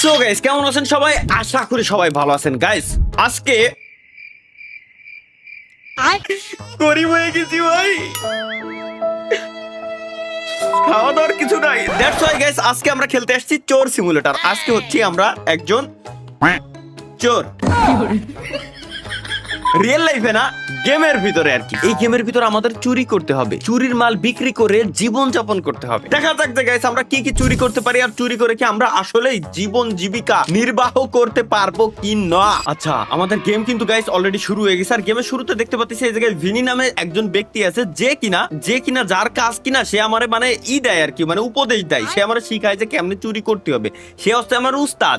So guys, কেমন আছেন সবাই? আশা করি সবাই ভালো আছেন। গাইস, আজকে গরিব হয়ে গেছি ভাই, খাওয়া দাওয়ার কিছু নাই। দ্যাটস ওয়াই গাইস, আজকে আমরা খেলতে আসছি চোর সিমুলেটর। আজকে হচ্ছে আমরা একজন চোর, রিয়েল লাইফে না, গেমের ভিতরে আর কি। এই গেমের ভিতরে আমাদের চুরি করতে হবে, চুরির মাল বিক্রি করে জীবন যাপন করতে হবে। দেখা যাক যে গাইস আমরা কি কি চুরি করতে পারি, আর চুরি করে কি আমরা আসলেই জীবন জীবিকা নির্বাহ করতে পারবো কি না। আচ্ছা, আমাদের গেম কিন্তু গাইস অলরেডি শুরু হয়ে গেছে। আর গেমের শুরুতে দেখতে পাচ্ছি এই জায়গায় ভিনি নামে একজন ব্যক্তি আছে, যে কিনা যার কাজ কিনা সে আমারে মানে দেয় আর কি, মানে উপদেশ দেয়। সে আমার শিখায় যে কেমনে চুরি করতে হবে। সে হচ্ছে আমার উস্তাদ,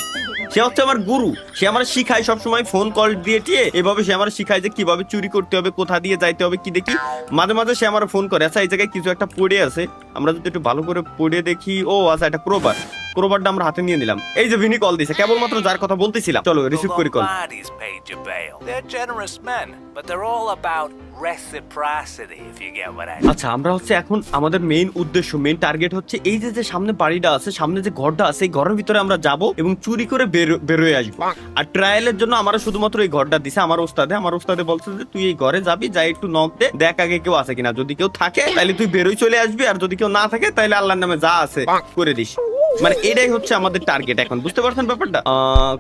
সে হচ্ছে আমার গুরু। সে আমার শিখায় সবসময়, ফোন কল দিয়ে টিয়ে এভাবে সে আমার শিখায় যে কিভাবে চুরি করতে হবে, কোথা দিয়ে যাইতে হবে কি দেখি। মাঝে মাঝে সে আমার ফোন করে। আচ্ছা, এই জায়গায় কিছু একটা পড়ে আছে, আমরা যদি একটু ভালো করে পড়ে দেখি। ও আচ্ছা, এটা ক্রোবারটা আমরা হাতে নিয়ে নিলাম। এই যে ভিনি কল দিছে, কেবলমাত্র যার কথা বলতেছিলাম। চলো রিসিভ করি কল। আচ্ছা, আমরা হচ্ছে এখন আমাদের মেইন উদ্দেশ্য, মেইন টার্গেট হচ্ছে এই যে সামনে বাড়িটা আছে, সামনে যে ঘরটা আছে, এই ঘরের ভিতরে আমরা যাব এবং চুরি করে বেরোয় আসবো। আর ট্রায়ালের জন্য আমরা শুধুমাত্র এই ঘরটা দিছে আমার ওস্তাদে বলছে যে তুই এই ঘরে যাবি, যাই একটু নক দে, দেখ আগে কেউ আছে কিনা। যদি কেউ থাকে তাহলে তুই বেরোয় চলে আসবি, আর যদি কেউ না থাকে তাহলে আল্লাহর নামে যা আছে করে দিস। মানে এটাই হচ্ছে আমাদের টার্গেট এখন, বুঝতে পারছেন ব্যাপারটা?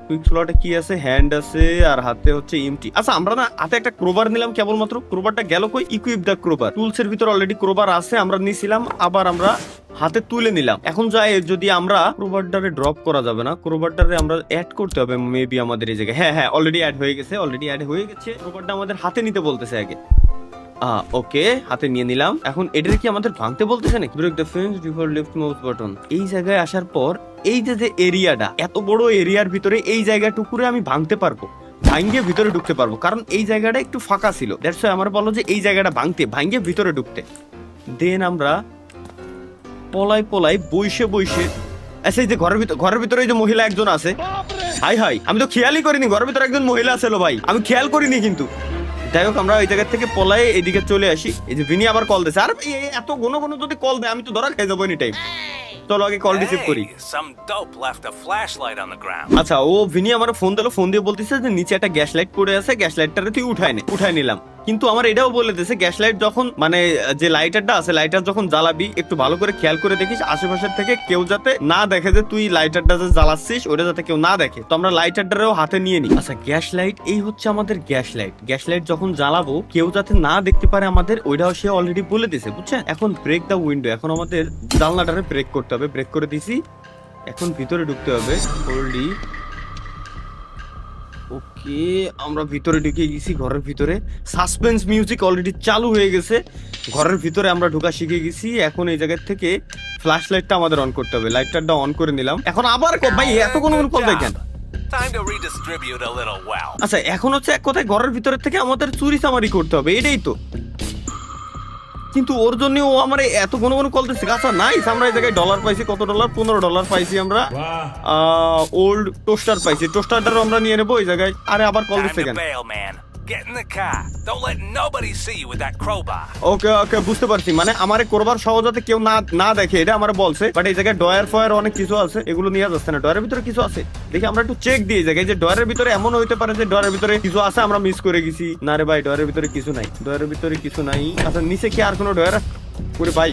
কুইক স্লটে কি আছে? হ্যান্ড আছে, আর হাতে হচ্ছে এমটি। আচ্ছা, আমরা না হাতে একটা ক্রোবার নিলাম কেবলমাত্র। ক্রোবারটা গেল কই? ইকুইপ দা ক্রোবার। টুলস এর ভিতর অলরেডি ক্রোবার আছে, আমরা নিছিলাম, আবার আমরা হাতে তুলে নিলাম। এখন যাই, যদি আমরা ক্রোবারটারে ড্রপ করা যাবে না, ক্রোবারটারে আমরা অ্যাড করতে হবে মেবি আমাদের এই জায়গায়। হ্যাঁ, অলরেডি অ্যাড হয়ে গেছে। ক্রোবারটা আমাদের হাতে নিতে বলতেছে আগে। ওকে, হাতে নিয়ে নিলাম। এখন এটার কি আমাদের ভাঙতে বলতেছে নাকি? Break the fence before left mouse button. এই জায়গায় আসার পর এই যে এরিয়াটা, এত বড় এরিয়ার ভিতরে এই জায়গাটুকুরে আমি ভাঙতে পারবো, ভাঙ্গে ভিতরে ঢুকতে পারবো, কারণ এই জায়গাটা একটু ফাঁকা ছিল। দ্যাটস ওয়াই আমার বলো যে এই জায়গাটা ভাঙে ভিতরে ঢুকতে। দেন আমরা পলাই বইসে আচ্ছা, এই যে ঘরের ভিতরে এই যে মহিলা একজন আছে। হাই, আমি তো খেয়ালই করিনি ঘরের ভিতরে একজন মহিলা আছে। ভাই, আমি খেয়াল করিনি কিন্তু। যাই হোক, আমরা ওই জায়গা থেকে পলাই এদিকে চলে আসি। এই যে ভিনি আবার কল দিয়েছে। আর এত ঘন যদি কল দেয় আমি তো ধরা খেয়ে যাবো এনি টাইম। চলো আগে কল রিসিভ করি। আচ্ছা, ও ভিনি আমার ফোন দিয়ে বলতেছে যে নিচে একটা গ্যাস লাইট পড়ে আছে, গ্যাস লাইটটারে তুই উঠাই নিলাম। কিন্তু আমার এটাও বলে দিয়েছে গ্যাস লাইট যখন মানে যে লাইটারটা আছে, লাইটার যখন জ্বালাবি একটু ভালো করে খেয়াল করে দেখিস আশেপাশের থেকে কেউ যাতে না দেখে যে তুই লাইটারটা যে জ্বালাচ্ছিস, ওটা যাতে কেউ না দেখে। তো আমরা লাইটারটারেও হাতে নিয়ে নিই। আচ্ছা, গ্যাস লাইট, এই হচ্ছে আমাদের গ্যাস লাইট যখন জ্বালাবো কেউ যাতে না দেখতে পারে আমাদের, ওইটাও সে অলরেডি বলে দিয়েছে, বুঝছেন? এখন ব্রেক দা উইন্ডো, এখন আমাদের জানলাটারে ব্রেক করতে হবে। ব্রেক করে দিছি, এখন ভিতরে ঢুকতে হবে। হোল্ডি, ওকে, আমরা ভিতরে ঢুকে গেছি। ঘরের ভিতরে সাসপেন্স মিউজিক অলরেডি চালু হয়ে গেছে। ঘরের ভিতরে আমরা ঢোকা শিখে গেছি। এখন এই জায়গা থেকে ফ্ল্যাশ লাইটটা আমাদের অন করতে হবে। লাইটারটা অন করে নিলাম। এখন আবার ভাই এত কোনো কল দেখেন। আচ্ছা, এখন হচ্ছে এক কথায় ঘরের ভিতরে থেকে আমাদের চুরি চামারি করতে হবে, এটাই তো। কিন্তু ওর জন্য ও আমার এত কোনো কল দিচ্ছে। আচ্ছা নাইস, আমরা এই জায়গায় ডলার পাইছি। কত ডলার? $15 পাইছি আমরা। ওল্ড টোস্টার পাইছি, টোস্টারটারও আমরা নিয়ে নেবো এই জায়গায়। আরে আবার কল দিচ্ছে কেন? ওকে, বুঝতে পারছি। মানে আমার ক্রোবার সহ যাতে কেউ না দেখে, এটা আমার বলছে। বাট এই জায়গায় ডয়ার ফয়ার অনেক কিছু আছে, এগুলো নিয়ে যাচ্ছে না। ডয়ারের ভিতরে কিছু আছে দেখি, আমরা একটু চেক দিয়ে জায়গায় যে ডয়ারের ভিতরে এমন হইতে পারে যে ডয়ারের ভিতরে কিছু আছে, আমরা মিস করে গেছি। না রে ভাই, ডয়ারের ভিতরে কিছু নাই। আচ্ছা, নিচে কি আর কোনো ডয়ার? করে ভাই,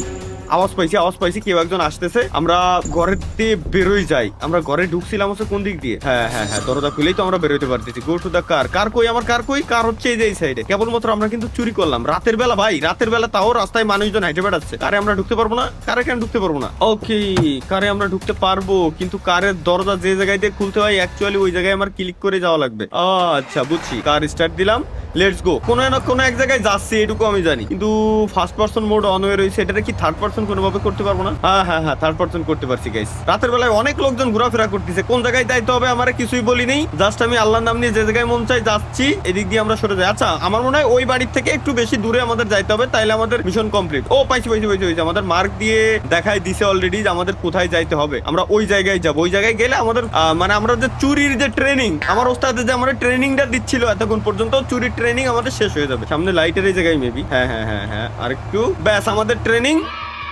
আওয়াজ পাইছি কেউ একজন আসতেছে। আমরা ঘরের দিয়ে বেরোই যাই। আমরা ঘরে ঢুকছিলাম হচ্ছে কোন দিক দিয়ে? হ্যাঁ, দরজা খুলেই তো আমরা বেরোতে পারতেছি। গো টু দা কার কই? আমার কার কই? কার হচ্ছে এই যে এই সাইডে। কেবলমাত্র আমরা কিন্তু চুরি করলাম রাতের বেলা ভাই, রাতের বেলা, তাও রাস্তায় মানুষজন হাইটে বেড়াচ্ছে। কারে আমরা ঢুকতে পারবো না? কারে কেন ঢুকতে পারবো না? ওকে, কারে আমরা ঢুকতে পারবো, কিন্তু কারের দরজা যে জায়গায় দিয়ে খুলতে হয় অ্যাকচুয়ালি ওই জায়গায় আমার ক্লিক করে যাওয়া লাগবে। আচ্ছা, বুঝছি। কার স্টার্ট দিলাম, লেটস গো। কোনো না কোনো এক জায়গায় যাচ্ছি, এটুকু আমি জানি। কিন্তু ফার্স্ট পার্সন মোড অন হয়ে রয়েছে, এটা কি থার্ড পার্সন কোনোভাবে করতে পারবো না? হ্যাঁ, থার্ড পার্সন করতে পারছি গাইস। রাতের বেলায় অনেক লোকজন ঘোরাফেরা করতেছে, কোন জায়গায় যাইতে হবে আমার কিছুই বলি নেই। জাস্ট আমি আল্লাহর নাম নিয়ে যে জায়গায় মন চাই যাচ্ছি, এদিক দিয়ে আমরা সরে যাই। আচ্ছা, আমার মনে হয় ওই বাড়ির থেকে একটু বেশি দূরে আমাদের যাইতে হবে, তাইলে আমাদের মিশন কমপ্লিট। ও পাইছি, আমাদের মার্ক দিয়ে দেখাই দিছে অলরেডি যে আমাদের কোথায় যাইতে হবে। আমরা ওই জায়গায় যাবো। ওই জায়গায় গেলে আমাদের মানে আমরা যে চুরির যে ট্রেনিং, আমার ওস্তাদ যে আমাদের ট্রেনিংটা দিচ্ছিল এতক্ষণ পর্যন্ত, চুরির ট্রেনিং আমাদের শেষ হয়ে যাবে। সামনে লাইটের এই জায়গায় মেবি। হ্যাঁ, আরেকটু, ব্যাস আমাদের ট্রেনিং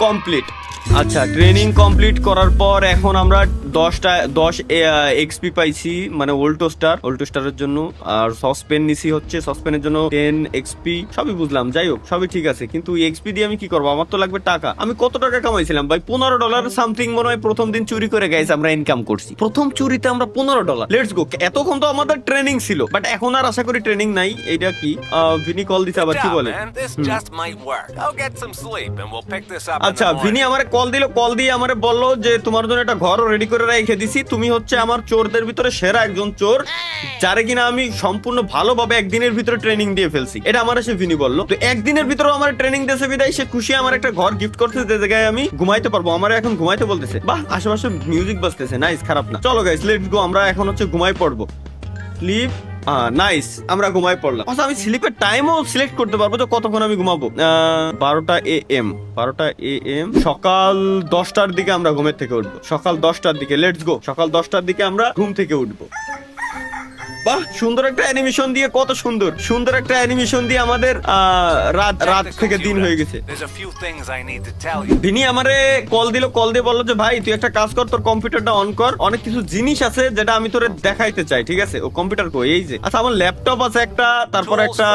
কমপ্লিট। আচ্ছা, ট্রেনিং কমপ্লিট করার পর এখন আমরা 10 এক্সপি পাইছি, মানে ওল্টোস্টারের জন্য। আর সসপেন নিছি হচ্ছে, সসপেনের জন্য 10 এক্সপি। সবই বুঝলাম, যাই হোক সবই ঠিক আছে, কিন্তু এক্সপি দিয়ে আমি কি করবো? আমার তো লাগবে টাকা। আমি কত টাকা কামাইছিলাম ভাই? $15 সামথিং মনে হয় প্রথম দিন চুরি করে গাইস আমরা ইনকাম করছি। প্রথম চুরিতে আমরা $15। Let's go. এতক্ষণ তো আমাদের ট্রেনিং ছিল, বাট এখন আর আশা করি ট্রেনিং নাই। এটা কি ভিনি কল দিছে আবার, কি বলে? আচ্ছা, ভিনি আমারে কল দিয়ে আমারে বললো যে তোমার জন্য একটা ঘর রেডি করে রেখে দিছি, তুমি হচ্ছে আমার চোরদের ভিতরে সেরা একজন চোর, যারে কিনা আমি সম্পূর্ণ ভালোভাবে একদিনের ভিতরে ট্রেনিং দিয়ে ফেলছি। এটা আমার সে ভিনি বললো। তো একদিনের ভিতরে আমার ট্রেনিং দিয়েছে বিদায় সে খুশি আমার একটা ঘর গিফট করতে, যে জায়গায় আমি ঘুমাইতে পারবো। আমার এখন ঘুমাইতে বলতেছে, বাহ, আশেপাশে মিউজিক বাজতেছে, নাইস, খারাপ না। চলো গাইস, লেটস গো। আমরা এখন হচ্ছে ঘুমাই পড়বো। স্লিপ, নাইস, আমরা ঘুমাই পড়লাম। আচ্ছা, আমি স্লিপের টাইমও সিলেক্ট করতে পারবো যে কতক্ষণ আমি ঘুমাবো। 12টা AM, সকাল 10টার দিকে আমরা ঘুমের থেকে উঠবো। সকাল 10টার দিকে, লেটস গো। সকাল 10টার দিকে আমরা ঘুম থেকে উঠবো। বাহ, সুন্দর একটা অ্যানিমেশন দিয়ে, কত সুন্দর একটা অ্যানিমেশন দিয়ে আমাদের রাত থেকে দিন হয়ে গেছে। ভিনি আমারে কল দিয়ে বললো যে ভাই তুই একটা কাজ কর, তোর কম্পিউটারটা অন কর, অনেক কিছু জিনিস আছে যেটা আমি তোরে দেখাইতে চাই, ঠিক আছে? ও কম্পিউটার কই? এই যে। আচ্ছা, আমার ল্যাপটপ আছে একটা, তারপর একটা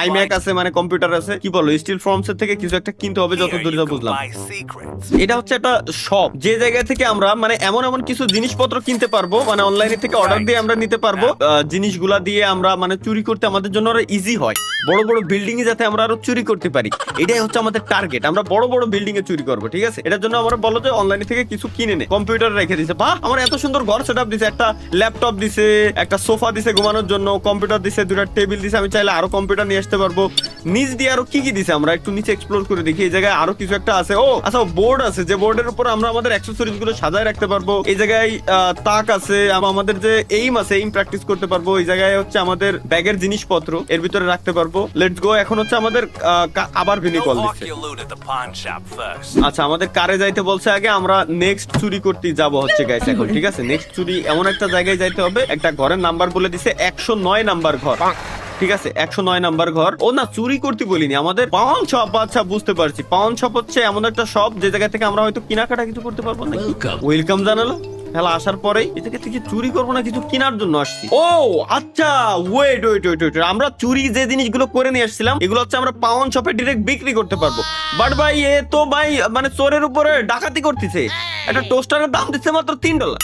আইম্যাক আছে, মানে কম্পিউটার আছে। কি বলো, স্টিল ফর্মস এর থেকে কিছু একটা কিনতে হবে যতদূর যা বুঝলাম। এটা হচ্ছে একটা শপ, যে জায়গা থেকে আমরা মানে এমন কিছু জিনিসপত্র কিনতে পারবো, মানে অনলাইনে থেকে অর্ডার দিয়ে আমরা নিতে পারবো। জিনিসগুলা দিয়ে আমরা মানে চুরি করতে আমাদের জন্য আরো ইজি হয়। বড় বড় বিল্ডিং এ যাতে আমরা আরো চুরি করতে পারি, এটাই হচ্ছে আমাদের টার্গেট। আমরা বড় বড় বিল্ডিং এ চুরি করবো, ঠিক আছে? এটার জন্য আমরা বলো যে অনলাইন থেকে কিছু কিনে নে। কম্পিউটার রেখে দিছে, বাহ, আমার এত সুন্দর ঘর সেটআপ দিছে, একটা ল্যাপটপ দিছে, একটা সোফা দিছে ঘুমানোর জন্য, কম্পিউটার দিছে, দুটো টেবিল দিছে। আমি চাইলে আরো কম্পিউটার নিয়ে আসতে পারবো। নিচ দিয়ে আরো কি দিছে আমরা একটু নিচে এক্সপ্লোর করে দেখি। এই জায়গায় আরো কিছু একটা আছে। ও আচ্ছা, বোর্ড আছে, যে বোর্ডের উপর আমরা আমাদের অ্যাকসেসরিজ গুলো সাজায় রাখতে পারবো। এই জায়গায় তাক আছে, আমাদের যে এইম আছে, এইম প্র্যাকটিস করতে পারবো। এই জায়গায় হচ্ছে আমাদের ব্যাগের জিনিসপত্র এর ভিতরে রাখতে পারবো। Let's go. এখন হচ্ছে আমাদের আবার ভিনি কল দিচ্ছে। আচ্ছা, আমাদের কারে যাইতে বলছে আগে, আমরা নেক্সট চুরি করতে যাব হচ্ছে গাইস এখন, ঠিক আছে? নেক্সট চুরি এমন একটা জায়গায় যাইতে হবে, একটা ঘরের নাম্বার বলে দিছে 109 নাম্বার ঘর, ঠিক আছে? 109 নাম্বার ঘর। ও না, চুরি করতে বলিনি, আমাদের পাউন শপ। আচ্ছা, বুঝতে পারছি, পাউন শপ হচ্ছে এমন একটা শপ যে জায়গা থেকে আমরা হয়তো কেনাকাটা কিছু করতে পারবো। না, ওয়েলকাম জানালো। খেলা আসার পরেই এটাকে থেকে চুরি করবো না, কিছু কেনার জন্য আসছি। ও আচ্ছা, ওয়েট, আমরা চুরি যে জিনিসগুলো করে নিয়ে আসছিলাম, এগুলো হচ্ছে আমরা পাউন শপে ডিরেক্ট বিক্রি করতে পারবো। বাট ভাই, এ তো ভাই মানে চোরের উপরে ডাকাতি করতেছে। একটা টোস্টারের দাম দিচ্ছে মাত্র $3,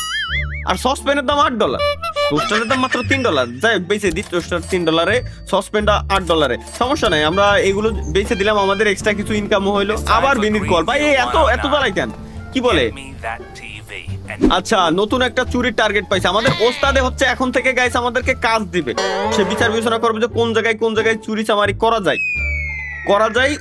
আর সসপ্যানের দাম $8। টোস্টারের দাম মাত্র $3। যাই হোক, বেঁচে দিই টোস্টার $3, সসপ্যানটা $8। সমস্যা নাই, আমরা এগুলো বেঁচে দিলাম, আমাদের এক্সট্রা কিছু ইনকামও হইলো। আবার বিনির কল, ভাই এত জ্বালাই কেন? কি বলে? আচ্ছা, নতুন একটা চুরির টার্গেট পাইছে আমাদের ওস্তাদে। হচ্ছে এখন থেকে গাইস আমাদেরকে কাজ দিবে, সে বিচার বিবেচনা করবে যে কোন জায়গায় চুরি চামারি করা যায়,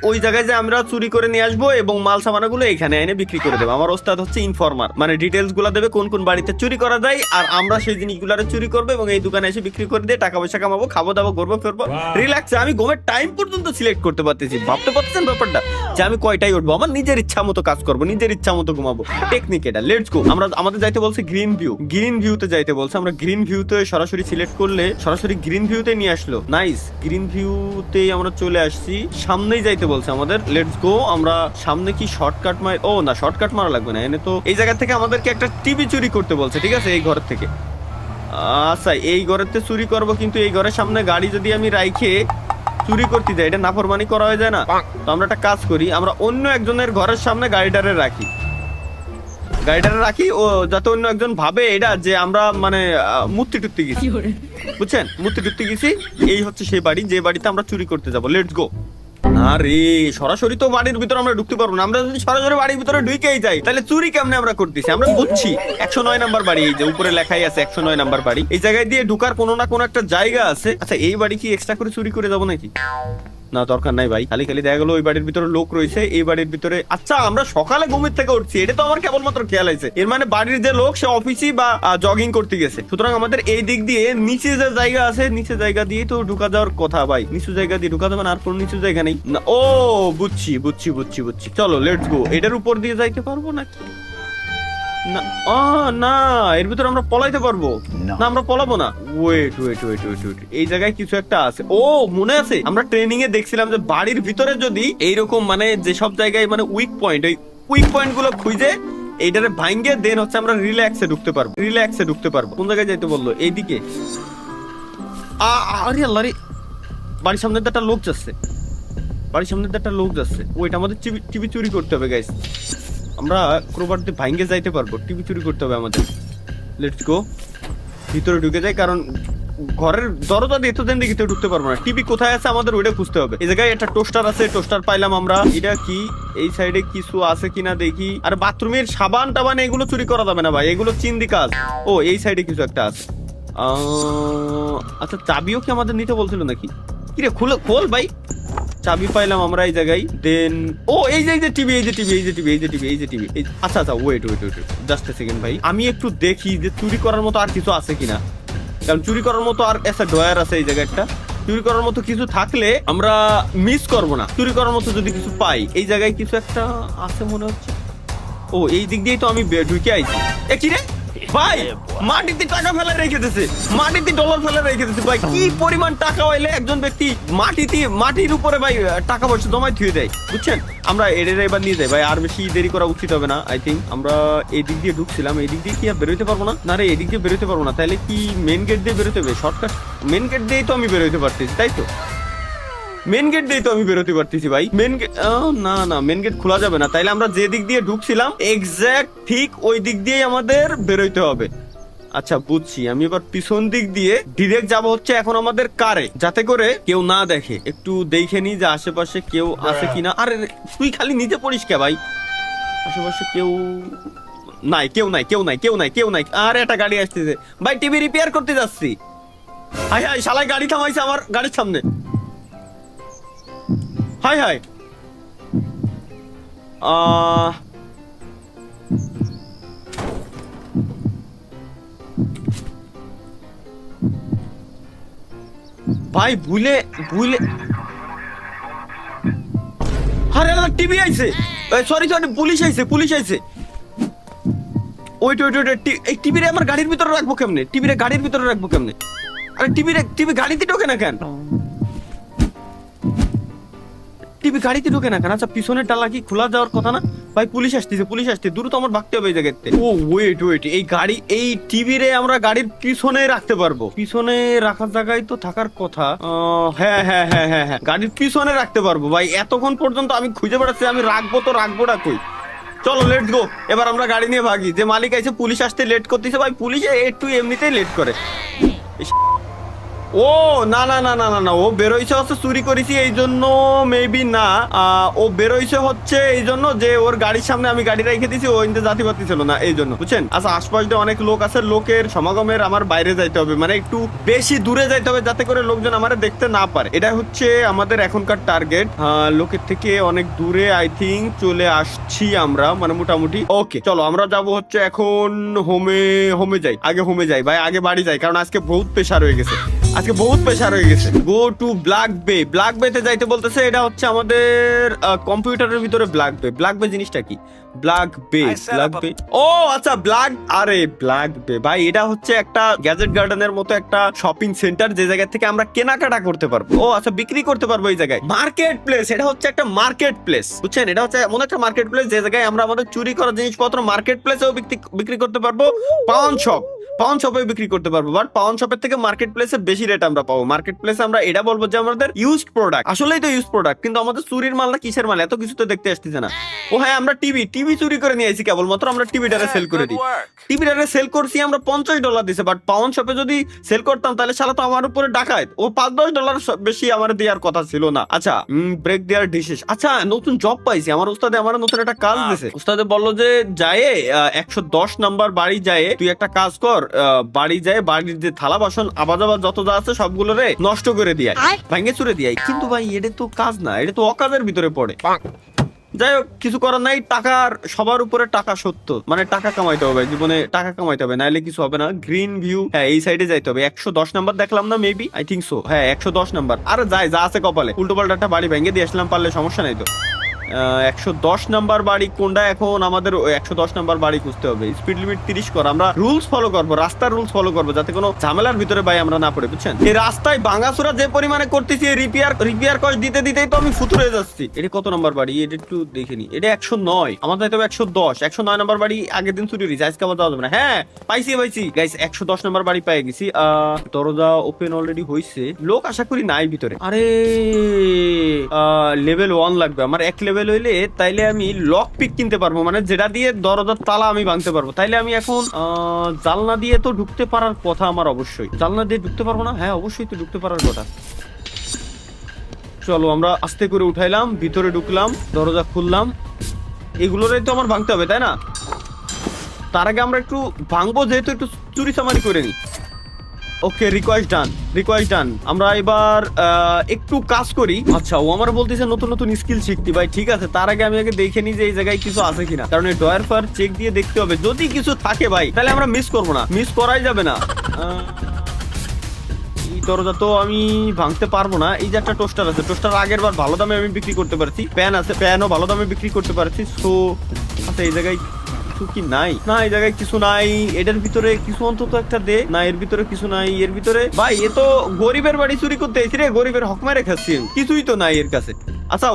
ওই জায়গায় যে আমরা চুরি করে নিয়ে আসবো এবং মাল সামানাগুলো এখানে এনে বিক্রি করে দেবো। আমার ওস্তাদ হচ্ছে ইনফরমার, মানে ডিটেলস গুলা দেবে কোন কোন বাড়িতে চুরি করা যায়, আর আমরা সেই জিনিসগুলো চুরি করবো এবং এই দোকানে এসে বিক্রি করে দিয়ে টাকা পয়সা কামাবো, খাবো দাবো, ঘুরবো ফিরবো রিল্যাক্সে। আমি ঘুমের টাইম পর্যন্ত সিলেক্ট করতে পারতেছি। ভাবতে পারতেছেন ব্যাপারটা, যে আমি কয়টায় উঠবো, আমার নিজের ইচ্ছা মতো কাজ করবো, নিজের ইচ্ছা মতো ঘুমাবো। টেকনিক এটা। Let's go. আমরা আমাদের যাইতে বলছে গ্রিন ভিউতে যাইতে বলছে। আমরা গ্রিন ভিউতে সরাসরি সিলেক্ট করলে সরাসরি গ্রিন ভিউতে নিয়ে আসলো। নাইস, গ্রিন ভিউতে আমরা চলে আসছি। সামনেই যাইতে বলছে আমাদের। Let's go. আমরা সামনে কি শর্টকাট ও না, শর্টকাট মারা লাগবে না, এনে তো এই জায়গা থেকে আমাদেরকে একটা টিভি চুরি করতে বলছে, ঠিক আছে? এই ঘর থেকে। আচ্ছা, এই ঘরেতে চুরি করব, কিন্তু এই ঘরের সামনে গাড়ি যদি আমি রাইখে চুরি করতে যাই, এটা নাফরমানি করা হয়ে যায় না? তো আমরা একটা কাজ করি, আমরা অন্য একজনের ঘরের সামনে গাড়িটারে রাখি, ও যাতে অন্য একজন ভাবে এটা যে আমরা মানে মূর্তি টুত্তি গেছি, বুঝছেন? মূর্তি টুত্তি গেছি। এই হচ্ছে সেই বাড়ি, যে বাড়িতে আমরা চুরি করতে যাবো। Let's go. আরে সরাসরি তো বাড়ির ভিতরে আমরা ঢুকতে পারবো না। আমরা যদি সরাসরি বাড়ির ভিতরে ঢুকেই যাই, তাহলে চুরি কেমনে আমরা করতেছি? আমরা বুঝছি 109 নাম্বার বাড়ি, এই যে উপরে লেখাই আছে 109 নাম্বার বাড়ি। এই জায়গায় দিয়ে ঢুকার কোনো না কোনো একটা জায়গা আছে। আচ্ছা, এই বাড়ি কি এক্সট্রা করে চুরি করে যাবো নাকি? না, দরকার নাই ভাই। খালি দেখা গেলো ওই বাড়ির ভিতরে লোক রয়েছে, এই বাড়ির ভিতরে। আচ্ছা, আমরা সকালে ঘুমের থেকে উঠছি, এটা তো আমার কেবলমাত্র খেয়াল আছে। এর মানে বাড়ির যে লোক সে অফিসই বা জগিং করতে গেছে। সুতরাং আমাদের এই দিক দিয়ে নিচে যে জায়গা আছে, নিচে জায়গা দিয়ে তো ঢুকা যাওয়ার কথা ভাই। নিচু জায়গা দিয়ে ঢুকা যাবে না, আর কোনো নিচু জায়গা নেই না। ও বুঝছি। চলো লেটস গো। এটার উপর দিয়ে যাইতে পারবো নাকি? না, না, এর ভিতরে আমরা পলাইতে পারবো না, আমরা পলাবো না। ওয়েট, এই জায়গায় কিছু একটা আছে। ও মনে আছে, আমরা ট্রেনিং এ দেখছিলাম যে বাড়ির ভিতরে যদি এইরকম মানে যেসব জায়গায় মানে উইক পয়েন্ট, ওই কুইক পয়েন্ট গুলো খুঁজে এইটারে ভাঙ্গে দেন হচ্ছে আমরা রিল্যাক্সে ঢুকতে পারবো। কোন জায়গায় যাইতে বললো? এইদিকে। আরে আল্লাহ রে, বাড়ির সামনে একটা লোক যাচ্ছে, ওইটা আমাদের টিভি চুরি করতে হবে গাইস। আমরা ক্রোবার দিয়ে ভাঙ্গে যাইতে পারবো, টিভি চুরি করতে হবে আমাদের। লেটস গো, ভিতরে ঢুকে যাই, কারণ ঘরের দরজা দিয়ে তো দেন দিকে ঢুকতে পারবো না। টিভি কোথায় আছে আমাদের ওইটা খুঁজতে হবে। এই জায়গায় একটা টোস্টার আছে, টোস্টার পাইলাম আমরা। এটা কি এই সাইডে কিছু আছে কিনা দেখি। আর বাথরুমের সাবান টাবান এগুলো চুরি করা যাবে না ভাই, এগুলো চিন্দি কাজ। ও এই সাইডে কিছু একটা আছে। আচ্ছা চাবিও কি আমাদের নিতে বলছিল নাকি? কিরে খোল ভাই। চাবি পাইলাম আমরা এই জায়গায়। দেন ও এই যে টিভি, আচ্ছা ওয়েট জাস্ট এ সেকেন্ড ভাই, আমি একটু দেখি যে চুরি করার মতো আর কিছু আছে কিনা। কারণ চুরি করার মতো আর একটা ড্রয়ার আছে এই জায়গায় একটা। চুরি করার মতো কিছু থাকলে আমরা মিস করব না। চুরি করার মতো যদি কিছু পাই, এই জায়গায় কিছু একটা আছে মনে হচ্ছে। ও এই দিক দিয়েই তো আমি ঢুকে আইছি। এ কি রে ভাই, মাটিতে টাকা ফেলে রেখে দিয়েছে, মাটিতে ডলার ফেলে রেখে দিয়েছে ভাই। কি পরিমাণ টাকা হইলে একজন ব্যক্তি মাটির উপরে ভাই টাকা পয়সা জমায় থুয়ে দেয়, বুঝছেন? আমরা এবার নিয়ে যাই ভাই, আর বেশি দেরি করা উচিত হবে না। আই থিঙ্ক আমরা এই দিক দিয়ে ঢুকছিলাম, এই দিক দিয়ে কি আর বেরোতে পারবো না? না রে, এই দিক দিয়ে বেরোতে পারবো না। তাহলে কি মেন গেট দিয়ে বেরোতে হবে? শর্টকাট মেন গেট দিয়েই তো আমি বেরোতে পারতেছি, তাই তো? মেন গেট দিয়ে তো আমি বেরোতে পারতেছি ভাই। মেন গেট না, মেন গেট খোলা যাবে না। তাইলে আমরা যে দিক দিয়ে ঢুকছিলাম এক্সাক্ট ঠিক ওই দিক দিয়েই আমাদের বেরোইতে হবে। আচ্ছা বুঝছি, আমি এবার পিছন দিক দিয়ে ডিরেক্ট যাব হচ্ছে এখন আমাদের কারে, যাতে করে কেউ না দেখে। একটু দেখে নি যে আশেপাশে কেউ আছে কিনা। আরে তুই খালি নিতে পড়িস কে ভাই? আশেপাশে কেউ নাই। আর একটা গাড়ি আসতেছে ভাই, টিভি রিপেয়ার করতে যাচ্ছি। হাই শালাই গাড়ি থামাইছে আমার গাড়ির সামনে। হাই ভাই ভুলে আরে টিভি আইছে, সরি পুলিশ আইছে। ওইট এই টিভিরে আমার গাড়ির ভিতরে রাখবো কেমনে? আরে টিভি গাড়িতে ঢোকে না কেন? আচ্ছা পিছনের ডালা কি খোলা যাওয়ার কথা না ভাই? পুলিশ আসতেছে দ্রুত আমার ভাগতে হবে এই জায়গাতে। ও ওয়েট এই টিভি রে আমরা গাড়ির পিছনে রাখতে পারবো। পিছনে রাখার জায়গায় তো থাকার কথা। হ্যাঁ, গাড়ির পিছনে রাখতে পারবো ভাই। এতক্ষণ পর্যন্ত আমি খুঁজে বেড়াচ্ছি, আমি রাখবোটা কই? চলো লেটস গো, এবার আমরা গাড়ি নিয়ে ভাগি। যে মালিক আছে, পুলিশ আসতে লেট করতেছে ভাই। পুলিশে একটু এমনিতেই লেট করে। ও না, ও বেরোইছে হচ্ছে চুরি করেছি এই জন্য, মেবি না। ও বেরোইছে হচ্ছে এই জন্য যে ওর গাড়ির সামনে আমি গাড়ি রেখে দিয়েছি, ও ইনতে জাতি পাতি ছিল না এই জন্য, বুঝছেন? আচ্ছা আশপাশ দিয়ে অনেক লোক আছে, লোকের সমাগমের আমার বাইরে যাইতে হবে, মানে একটু বেশি দূরে যাইতে হবে, যাতে করে লোকজন আমার দেখতে না পারে। এটা হচ্ছে আমাদের এখনকার টার্গেট। লোকের থেকে অনেক দূরে আই থিঙ্ক চলে আসছি আমরা, মানে মোটামুটি। ওকে চলো আমরা যাব হচ্ছে এখন হোমে যাই। হোমে যাই ভাই, আগে বাড়ি যাই, কারণ আজকে বহুত প্রেশার হয়ে গেছে। গো টু ব্ল্যাক বে তে যাইতে বলতেছে। এটা হচ্ছে আমাদের কম্পিউটারের ভিতরে ব্ল্যাক বে জিনিসটা কি? ব্ল্যাক বে ও আচ্ছা ব্ল্যাক বে ভাই, এটা হচ্ছে একটা গ্যাজেট গার্ডেনের মতো একটা শপিং সেন্টার, যে জায়গা থেকে আমরা কেনাকাটা করতে পারবো। ও আচ্ছা, বিক্রি করতে পারবো এই জায়গায়। মার্কেট প্লেস, এটা হচ্ছে একটা মার্কেট প্লেস, বুঝছেন? এটা হচ্ছে এমন একটা মার্কেট প্লেস যে জায়গায় আমরা আমাদের চুরি করা জিনিসপত্র মার্কেট প্লেসেও বিক্রি করতে পারবো। পাউন শপে বিক্রি করতে পারবো, বাট পাউন শপের থেকে মার্কেট প্লেসে বেশি রেট আমরা পাবো। মার্কেট প্লেসে আমরা এটা বলবো যে আমাদের ইউজড প্রোডাক্ট, আসলেই তো ইউজড প্রোডাক্ট, কিন্তু আমাদের চুরির মাল না কিসের মাল, এত কিছু তো দেখতে আসতেছে না। ও হ্যাঁ, আমরা টিভি চুরি করে নিয়ে আইছি কেবলমাত্র। আমরা টিভিটারে সেল করে দিই। টিভিটারে সেল করছি আমরা $50 দিছে, বাট পাউন শপে যদি সেল করতাম তাহলে শালা তো আমার উপরে ডাকাত। ও $5-10 বেশি আমার দেওয়ার কথা ছিল না। আচ্ছা ব্রেক দেওয়ার ডিসিস। আচ্ছা নতুন জব পাইছি, আমার উস্তাদে আমার নতুন একটা কাজ দিছে। উস্তাদে বললো যে যায় 110 নাম্বার বাড়ি যায় তুই একটা কাজ কর, বাড়ি যায় বাড়ির যে থালা বাসন আবাজাবাদ যত যা আছে সবগুলো রে নষ্ট করে দিয়ে ভাঙে চুরে দিয়ে। কিন্তু ভাই এটা তো কাজ না, এটা তো অকাজের ভিতরে পড়ে। যাই হোক, কিছু করার নাই। টাকার সবার উপরে টাকা সত্য, মানে টাকা কামাইতে হবে জীবনে, টাকা কামাইতে হবে, নাইলে কিছু হবে না। গ্রিন ভিউ, হ্যাঁ এই সাইডে যাইতে হবে। 110 নাম্বার দেখলাম না, মেবি আই থিঙ্ক সো, হ্যাঁ 110 নাম্বার। আরে যাই যা আছে কপালে, উল্টো পাল্টা একটা বাড়ি ভেঙে দিয়ে আসলাম, পারলে সমস্যা নাই তো। 110 নাম্বার বাড়ি কোনটা? এখন আমাদের 110 নাম্বার বাড়ি খুঁজতে হবে। স্পিড লিমিট 30 কর। আমরা রুলস ফলো করবো, রাস্তার রুলস ফলো করবো, যাতে কোনো ঝামেলার ভিতরে ভাই আমরা না পড়ে, বুঝছেন? এই রাস্তায় ভাঙাচোরা যে পরিমাণে করতেছি, রিপেয়ার কস্ট দিতে দিতেই তো আমি ফুতুর হয়ে যাচ্ছি। এটা কত নাম্বার বাড়ি? এটা একটু দেখে নি। এটা 109, আমাদের তো 110। 109 নাম্বার বাড়ি আগের দিন চুরি হয়েছে, আজকে আবার যাওয়া যাবে না। হ্যাঁ পাইছি গাইস, 110 নাম্বার বাড়ি পেয়ে গেছি। দরজা ওপেন অলরেডি হয়েছে, লোক আশা করি নাই ভিতরে। আরে লেভেল 1 লাগবে আমার। 1 লেভেল হইলে তাইলে আমি লক পিক কিনতে পারবো, মানে যেটা দিয়ে দরজার তালা আমি ভাঙতে পারবো। তাইলে আমি এখন জানলা দিয়ে তো ঢুকতে পারার কথা আমার, অবশ্যই। জানলা দিয়ে ঢুকতে পারবো না? হ্যাঁ অবশ্যই তো ঢুকতে পারার কথা। চলো আমরা আস্তে করে উঠাইলাম, ভিতরে ঢুকলাম, দরজা খুললাম। এগুলোরই তো আমার ভাঙতে হবে, তাই না? তার আগে আমরা একটু ভাঙবো, যেহেতু একটু চুরি চামারি করে নি। ওকে, রিকোয়েস্ট ডান। আমরা এবার একটু কাজ করি। আচ্ছা, ও আমার বলতেছে নতুন নতুন স্কিল শিখতে। ভাই ঠিক আছে, তার আগে আমি আগে দেখে নিই যে এই জায়গায় কিছু আছে কিনা, কারণ এই ডয়ার ফার চেক দিয়ে দেখতে হবে। যদি কিছু থাকে ভাই, তাহলে আমরা মিস করবো না, মিস করাই যাবে না। এই দরজা তো আমি ভাঙতে পারবো না। এই যে একটা টোস্টার আছে, টোস্টার আগের বার ভালো দামে আমি বিক্রি করতে পারছি। প্যান আছে, প্যানও ভালো দামে বিক্রি করতে পারছি। সো আচ্ছা, এই জায়গায় কিছু কি নাই? না, এই জায়গায় কিছু নাই। এটার ভিতরে কিছু অন্তত একটা দে। না, এর ভিতরে কিছু নাই। এর ভিতরে ভাই, এ তো গরিবের বাড়ি চুরি করতে এসেছি রে, গরিবের হক মেরে খাচ্ছি। কিছুই তো নাই এর কাছে। আচ্ছা,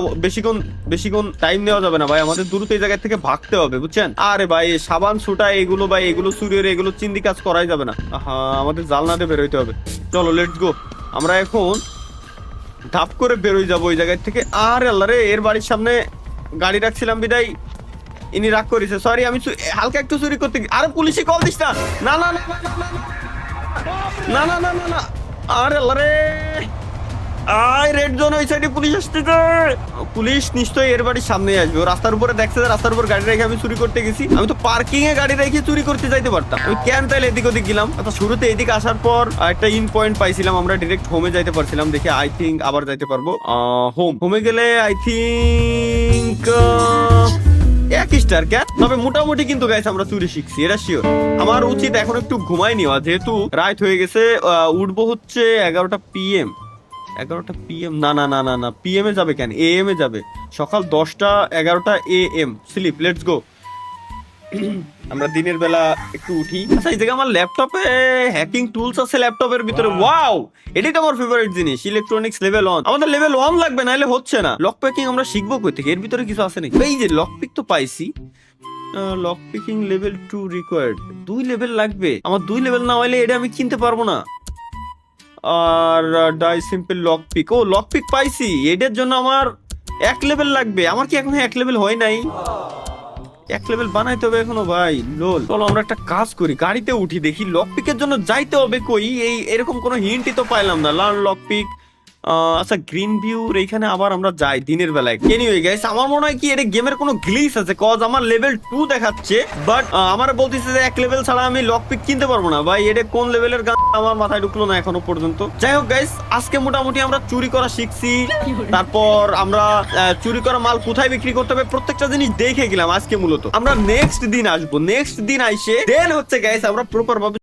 বেশিক্ষণ টাইম নেওয়া যাবে না ভাই, আমাদের দ্রুত এই জায়গা থেকে ভাগতে হবে, বুঝছেন? আরে ভাই, সাবান সুটা এগুলো ভাই, এগুলো চুরি হয়ে এগুলো চিন্দি কাজ করাই যাবে না। হ্যাঁ, আমাদের জালনাতে বেরোইতে হবে। চলো লেটস গো। আমরা এখন ধাপ করে বেরোই যাবো ওই জায়গা থেকে। আর আল্লাহ রে, এর বাড়ির সামনে গাড়ি রাখছিলাম বিদায় ইনি রাগ করেছে। সরি, আমি হালকা একটু চুরি করতে। আরে পুলিশে কল দিস না। না না না না না না না না। আরে আল্লাহ রে, আয় রেড জোন, ওই সাইডে পুলিশ আসতেছে। পুলিশ নিশ্চয়ই এর বাড়ির সামনে আসবে। ও রাস্তার উপরে দেখছে যে রাস্তার উপর গাড়ি রেখে আমি চুরি করতে গেছি। আমি তো পার্কিং এ গাড়ি রেখে চুরি করতে যাইতে পারতাম। আমি কেন তাইলে এদিক ওদিক গেলাম? আচ্ছা, শুরুতে এদিকে আসার পর একটা ইন পয়েন্ট পাইছিলাম, আমরা ডিরেক্ট হোমে যাইতে পারছিলাম। দেখি, আই থিঙ্ক আবার যাইতে পারবো। হোমে গেলে আই থিঙ্ক এক স্টার ক্যাট। তবে মোটামুটি কিন্তু গাইস আমরা চুরি শিখছি, এটা শিওর। আমার উচিত এখন একটু ঘুমাই নেওয়া, যেহেতু রাত হয়ে গেছে। উঠবো হচ্ছে 11টা PM। 11টা PM না না না না না, PM এ যাবে কেন? AM এ যাবে। সকাল 10টা 11টা AM স্লিপ। Let's go. আমরা দিনের বেলা একটু উঠি। আচ্ছা, এই জায়গায় আমার ল্যাপটপে হ্যাকিং টুলস আছে ল্যাপটপের ভিতরে। ওয়াও, এটাই তো আমার ফেভারিট জিনিস। Electronics level 1। আমাদের লেভেল 1 লাগবে, নাইলে হচ্ছে না। লক প্যাকিং আমরা শিখবো কই থেকে? এর ভিতরে কিছু আছে নাকি? এই যে লক পিক তো পাইছি। Lock picking level 2 required. 2 level লাগবে আমার। 2 লেভেল না হইলে এটা আমি কিনতে পারবো না। আর ডাই সিম্পল লক পিক। ও, লক পিক পাইছি। এটার জন্য আমার 1 লেভেল লাগবে। আমার কি এখন 1 লেভেল হয় নাই? 1 লেভেল বানাইতে হবে এখনো ভাই। লোল, চলো আমরা একটা কাজ করি, গাড়িতে উঠি, দেখি লক পিকের জন্য যাইতে হবে কই। এরকম কোনো হিন্টই তো পাইলাম না। Learn lock pick. আচ্ছা, গ্রিন ভিউর এইখানে আবার আমরা যাই দিনের বেলায়। এনিওয়ে গাইস, আমার মনে হয় কি এটা গেমের কোনো গ্লিচ আছে, কজ আমার লেভেল 2 দেখাচ্ছে, বাট আমার বলতেছে যে 1 লেভেল ছাড়া আমি লক পিক কিনতে পারবো না। ভাই, এটা কোন লেভেলের গান আমার মাথায় ঢুকলো না এখনো পর্যন্ত। যাই হোক গাইস, আজকে মোটামুটি আমরা চুরি করা শিখছি। তারপর আমরা চুরি করা মাল কোথায় বিক্রি করতে হবে প্রত্যেকটা জিনিস দেখে গেলাম। আজকে মূলত আমরা নেক্সট দিন আসবো। নেক্সট দিন আইসে দেন হচ্ছে গাইস আমরা প্রপার ভাবে